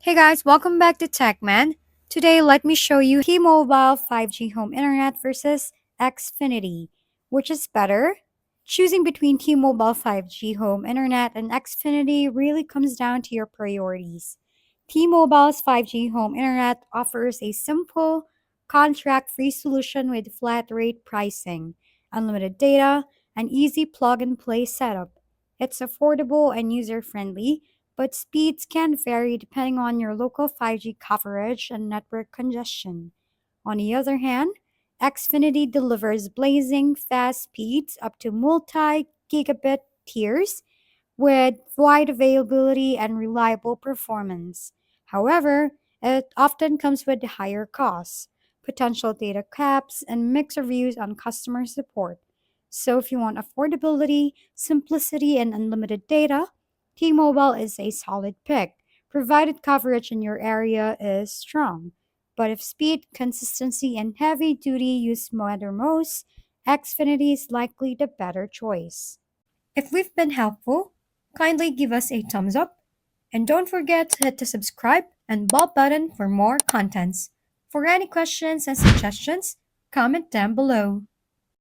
Hey guys, welcome back to TechMan. Today, let me show you T-Mobile 5G home internet versus Xfinity. Which is better? Choosing between T-Mobile 5G home internet and Xfinity really comes down to your priorities. T-Mobile's 5G home internet offers a simple, contract-free solution with flat rate pricing, unlimited data, and easy plug-and-play setup. It's affordable and user-friendly, but speeds can vary depending on your local 5G coverage and network congestion. On the other hand, Xfinity delivers blazing fast speeds up to multi gigabit tiers with wide availability and reliable performance. However, it often comes with higher costs, potential data caps, and mixed reviews on customer support. So, if you want affordability, simplicity, and unlimited data, T Mobile is a solid pick, provided coverage in your area is strong. But if speed, consistency, and heavy duty use matter most, Xfinity is likely the better choice. If we've been helpful, kindly give us a thumbs up and don't forget to hit the subscribe and bell button for more contents. For any questions and suggestions, comment down below.